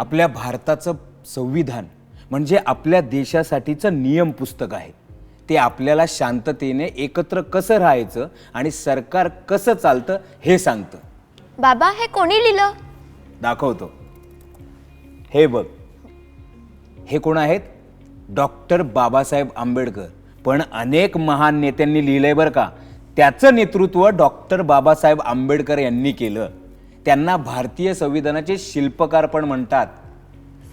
आपल्या भारताचं संविधान म्हणजे आपल्या देशासाठीचं नियम पुस्तक आहे. ते आपल्याला शांततेने एकत्र कसं राहायचं आणि सरकार कसं चालतं हे सांगतं. बाबा, हे कोणी लिहिलं? दाखवतो. हे बघ, हे कोण आहेत? डॉक्टर बाबासाहेब आंबेडकर. पण अनेक महान नेत्यांनी लिहिलंय बरं का. त्याचं नेतृत्व डॉक्टर बाबासाहेब आंबेडकर यांनी केलं. त्यांना भारतीय संविधानाचे शिल्पकार पण म्हणतात.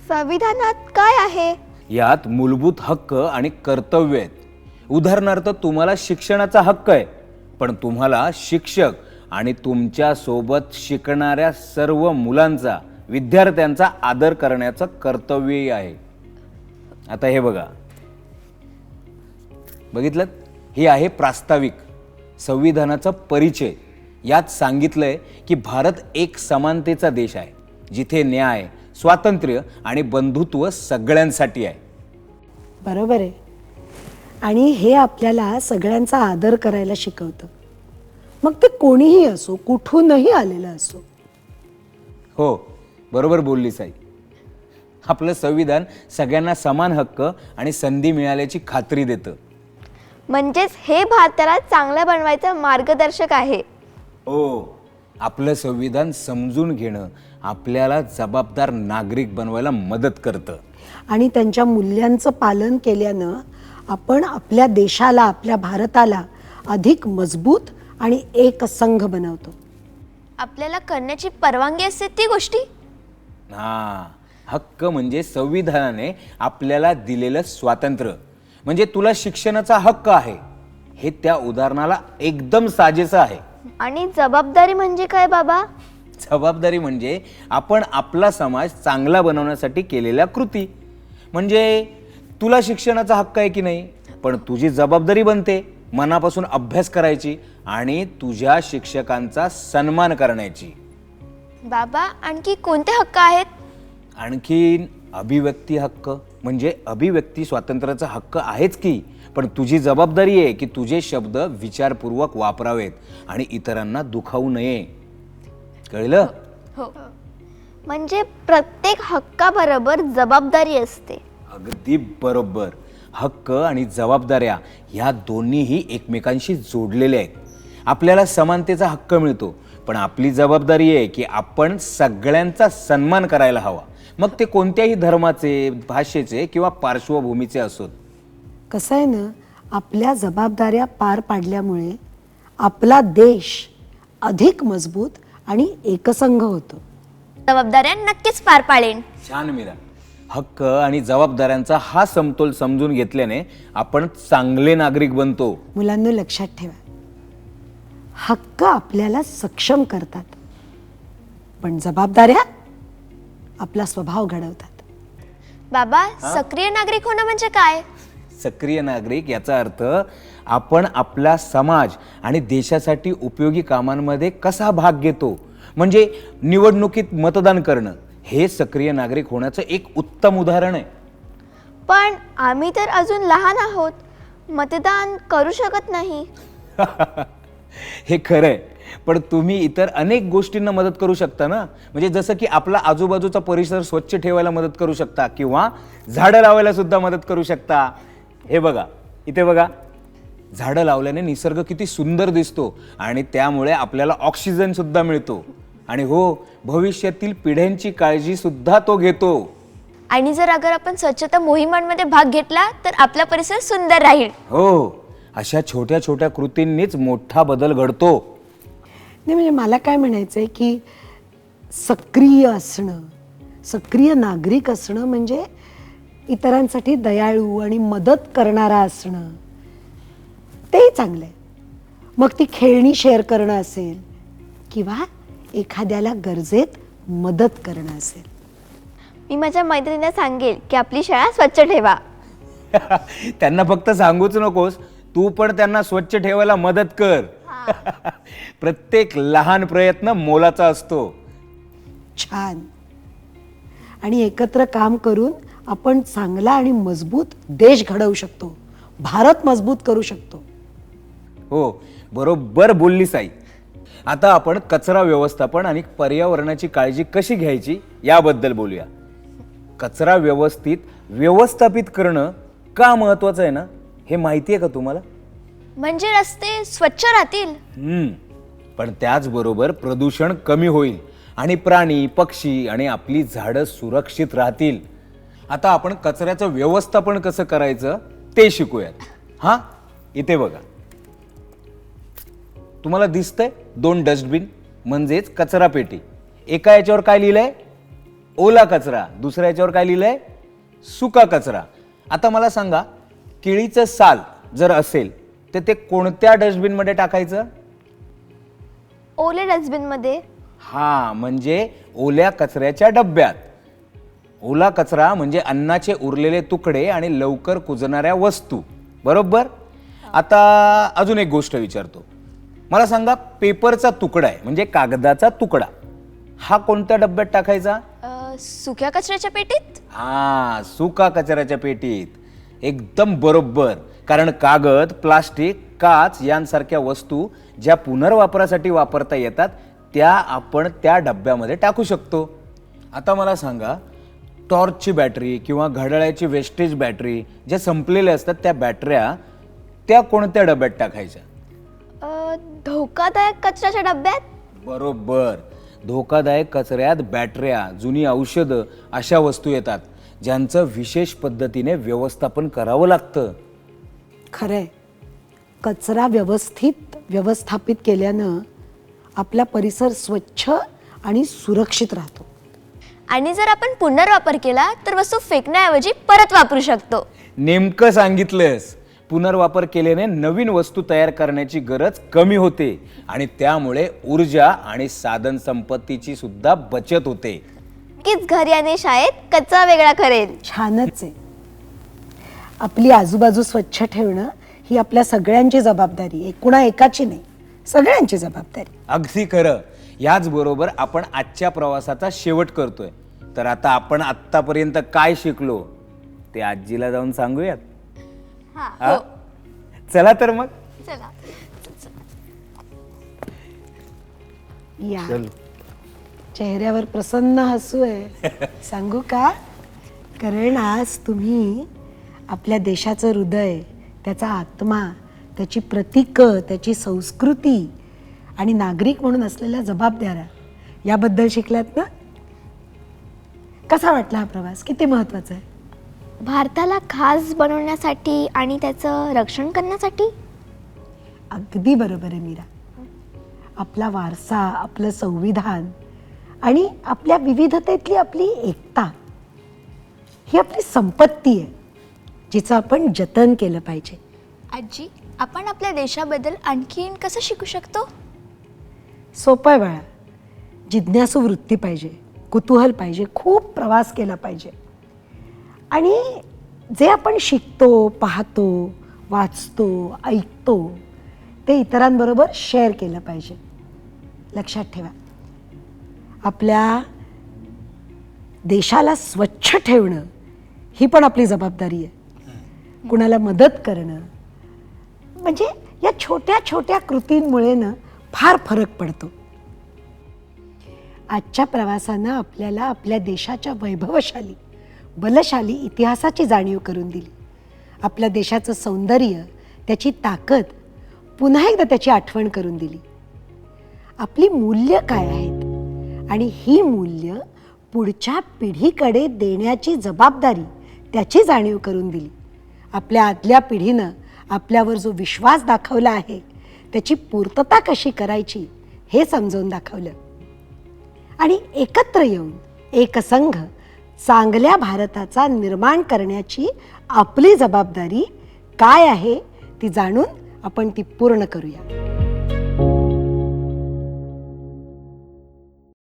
संविधानात काय आहे? यात मूलभूत हक्क आणि कर्तव्य आहेत. उदाहरणार्थ, तुम्हाला शिक्षणाचा हक्क आहे, पण तुम्हाला शिक्षक आणि तुमच्या सोबत शिकणाऱ्या सर्व मुलांचा, विद्यार्थ्यांचा आदर करण्याचं कर्तव्यही आहे. आता हे बघा, बघितलं? हे आहे प्रास्ताविक संविधानाचा परिचय. यात सांगितलंय की भारत एक समानतेचा देश आहे, जिथे न्याय, स्वातंत्र्य आणि बंधुत्व सगळ्यांसाठी आहे. बरोबर आहे. आणि हे आपल्याला सगळ्यांचा आदर करायला शिकवतं, मग ते कोणीही असो, कुठूनही आलेलं असो. हो, बरोबर बोललीस आई. आपलं संविधान सगळ्यांना समान हक्क आणि संधी मिळाल्याची खात्री देतं. म्हणजेच हे भारताला चांगलं बनवायचं मार्गदर्शक आहे. हो, आपलं संविधान समजून घेणं आपल्याला जबाबदार नागरिक बनवायला मदत करतं. आणि त्यांच्या मूल्यांचं पालन केल्यानं आपण आपल्या देशाला, आपल्या भारताला अधिक मजबूत आणि एकसंघ बनवतो. आपल्याला करण्याची परवानगी असते ती गोष्टी. हा, हक्क म्हणजे संविधानाने आपल्याला दिलेलं स्वातंत्र्य. म्हणजे तुला शिक्षणाचा हक्क आहे, हे त्या उदाहरणाला एकदम साजेसं आहे. आणि जबाबदारी म्हणजे काय बाबा? जबाबदारी म्हणजे आपण आपला समाज चांगला बनवण्यासाठी केलेल्या कृती. म्हणजे तुला शिक्षणाचा हक्क आहे की नाही, पण तुझी जबाबदारी बनते मनापासून अभ्यास करायची आणि तुझ्या शिक्षकांचा सन्मान करण्याची. बाबा, आणखी कोणते हक्क आहेत? आणखीन अभिव्यक्ती हक्क, म्हणजे अभिव्यक्ती स्वातंत्र्याचा हक्क आहेच की, पण तुझी जबाबदारी आहे की तुझे शब्द विचारपूर्वक वापरावेत आणि इतरांना दुखावू नये. कळलं? हो. म्हणजे प्रत्येक हक्काबरोबर जबाबदारी असते. अगदी बरोबर. हक्क आणि जबाबदाऱ्या ह्या दोन्हीही एकमेकांशी जोडलेल्या आहेत. आपल्याला समानतेचा हक्क मिळतो, पण आपली जबाबदारी आहे की आपण सगळ्यांचा सन्मान करायला हवा, मग ते कोणत्याही धर्माचे, भाषेचे किंवा पार्श्वभूमीचे असोत. कसं आहे ना, आपल्या जबाबदाऱ्या पार पाडल्यामुळे आपला देश अधिक मजबूत आणि एकसंघ होतो. जबाबदाऱ्या नक्कीच पार पाडेन. छान मीरा. हक्क आणि जबाबदाऱ्यांचा हा समतोल समजून घेतल्याने आपण चांगले नागरिक बनतो. मुलांना लक्षात ठेवा, हक्क आपल्याला सक्षम करतात, पण जबाबदाऱ्या आपला स्वभाव घडवतात. बाबा, सक्रिय नागरिक होणं म्हणजे काय? सक्रिय नागरिक याचा अर्थ आपण आपला समाज आणि देशासाठी उपयोगी कामांमध्ये कसा भाग घेतो. म्हणजे निवडणुकीत मतदान करणं हे सक्रिय नागरिक होण्याचं एक उत्तम उदाहरण आहे. पण आम्ही तर अजून लहान आहोत, मतदान करू शकत नाही. हे खरं आहे, पण तुम्ही इतर अनेक गोष्टींना मदत करू शकता ना. म्हणजे जसं की आपला आजूबाजूचा परिसर स्वच्छ ठेवायला मदत करू शकता किंवा झाडं लावायला सुद्धा मदत करू शकता. हे बघा, इथे बघा, झाडं लावल्याने निसर्ग किती सुंदर दिसतो आणि त्यामुळे आपल्याला ऑक्सिजन सुद्धा मिळतो. आणि हो, भविष्यातील पिढ्यांची काळजी सुद्धा तो घेतो. आणि जर अगर आपण स्वच्छता मोहिमांमध्ये भाग घेतला तर आपला परिसर सुंदर राहील. हो, अशा छोट्या छोट्या कृतींनीच मोठा बदल घडतो. नाही, म्हणजे मला काय म्हणायचंय की सक्रिय असणं, सक्रिय नागरिक असणं म्हणजे इतरांसाठी दयाळू आणि मदत करणारा असणं, तेही चांगलं आहे. मग ती खेळणी शेअर करणं असेल किंवा एखाद्याला गरजेत मदत करणं असेल. मी माझ्या मैत्रिणींना सांगेल की आपली शाळा स्वच्छ ठेवा. त्यांना फक्त सांगूच नकोस, तू पण त्यांना स्वच्छ ठेवायला मदत कर. प्रत्येक लहान प्रयत्न मोलाचा असतो. छान. आणि एकत्र काम करून आपण चांगला आणि मजबूत देश घडवू शकतो, भारत मजबूत करू शकतो. हो, बरोबर बोललीस आई. आता आपण कचरा व्यवस्थापन आणि पर्यावरणाची काळजी कशी घ्यायची याबद्दल बोलूया. कचरा व्यवस्थापित करणं का महत्वाचं आहे ना, हे माहिती आहे का तुम्हाला? म्हणजे रस्ते स्वच्छ राहतील. पण त्याचबरोबर प्रदूषण कमी होईल आणि प्राणी, पक्षी आणि आपली झाडं सुरक्षित राहतील. आता आपण कचऱ्याचं व्यवस्थापन कसं करायचं ते शिकूयात. हा, इथे बघा, तुम्हाला दिसतंय 2 डस्टबिन म्हणजेच कचरा पेटी. एका याच्यावर काय लिहिलंय? ओला कचरा. दुसऱ्या याच्यावर काय लिहिलंय? सुका कचरा. आता मला सांगा, केळीचं साल जर असेल तर ते कोणत्या डस्टबिन मध्ये टाकायचं? ओले डस्टबिन मध्ये. हा, म्हणजे ओल्या कचऱ्याच्या डब्यात. ओला कचरा म्हणजे अन्नाचे उरलेले तुकडे आणि लवकर कुजणाऱ्या वस्तू, बरोबर? आता अजून एक गोष्ट विचारतो, मला सांगा, पेपरचा तुकडा आहे म्हणजे कागदाचा तुकडा, हा कोणत्या डब्यात टाकायचा? सुक्या कचऱ्याच्या पेटीत. हा, सुका कचऱ्याच्या पेटीत. एकदम बरोबर. कारण कागद, प्लास्टिक, काच यांसारख्या वस्तू ज्या पुनर्वापरासाठी वापरता येतात त्या आपण त्या डब्यामध्ये टाकू शकतो. आता मला सांगा, टॉर्चची बॅटरी किंवा घड्याळाची वेस्टेज बॅटरी ज्या संपलेल्या असतात त्या बॅटऱ्या, त्या कोणत्या डब्यात टाकायच्या? धोकादायक कचऱ्याच्या डब्यात. बरोबर. धोकादायक कचऱ्यात बॅटऱ्या, जुनी औषधं अशा वस्तू येतात ज्यांचं विशेष पद्धतीने व्यवस्थापन करावं लागतं. खरंय, कचरा व्यवस्थापित केल्यानं आपला परिसर स्वच्छ आणि सुरक्षित राहतो. आणि जर आपण पुनर्वापर केला तर वस्तू फेकण्याऐवजी परत वापरू शकतो. नेमकं सांगितलंस. पुनर्वापर केल्याने नवीन वस्तू तयार करण्याची गरज कमी होते आणि त्यामुळे ऊर्जा आणि साधन संपत्तीची सुद्धा बचत होते. कीच घरी आणि शाळेत कचरा वेगळा करेल. छानच आहे. आपली आजूबाजू स्वच्छ ठेवणं ही आपल्या सगळ्यांची जबाबदारी आहे, कुणा एकाची नाही, सगळ्यांची जबाबदारी. अगदी खरं. याचबरोबर आपण आजच्या प्रवासाचा शेवट करतोय. तर आता आपण आत्तापर्यंत काय शिकलो ते आजीला जाऊन सांगूयात. हा? चला तर मग. चला. या चल. चेहऱ्यावर प्रसन्न हसू आहे. सांगू का? कारण आज तुम्ही आपल्या देशाचं हृदय, त्याचा आत्मा, त्याची प्रतीकं, त्याची संस्कृती आणि नागरिक म्हणून असलेल्या जबाबदाऱ्या याबद्दल शिकलात ना? कसा वाटला हा प्रवास? किती महत्वाचा आहे? भारताला खास बनवण्यासाठी आणि त्याचं रक्षण करण्यासाठी. अगदी बरोबर आहे मीरा. आपला वारसा, आपलं संविधान आणि आपल्या विविधतेतली आपली एकता ही आपली संपत्ती आहे, जिचं आपण जतन केलं पाहिजे. आजी, आपण आपल्या देशाबद्दल आणखीन कसं शिकू शकतो? सोपं आहे बाळा. जिज्ञासू वृत्ती पाहिजे, कुतूहल पाहिजे, खूप प्रवास केला पाहिजे आणि जे आपण शिकतो, पाहतो, वाचतो, ऐकतो ते इतरांबरोबर शेअर केलं पाहिजे. लक्षात ठेवा, आपल्या देशाला स्वच्छ ठेवणं ही पण आपली जबाबदारी आहे. कुणाला मदत करणं म्हणजे या छोट्या छोट्या कृतींमुळे ना फार फरक पडतो. आजच्या प्रवासानं आपल्याला आपल्या देशाच्या वैभवशाली, बलशाली इतिहासाची जाणीव करून दिली. आपल्या देशाचं सौंदर्य, त्याची ताकद पुन्हा एकदा त्याची आठवण करून दिली. आपली मूल्य काय आहेत आणि ही मूल्य पुढच्या पिढीकडे देण्याची जबाबदारी, त्याची जाणीव करून दिली. आपल्या आदल्या पिढीनं आपल्यावर जो विश्वास दाखवला आहे त्याची पूर्तता कशी करायची हे समजावून दाखवलं. आणि एकत्र येऊन एकसंघ चांगल्या भारताचा निर्माण करण्याची आपली जबाबदारी काय आहे ती जाणून आपण ती पूर्ण करूया.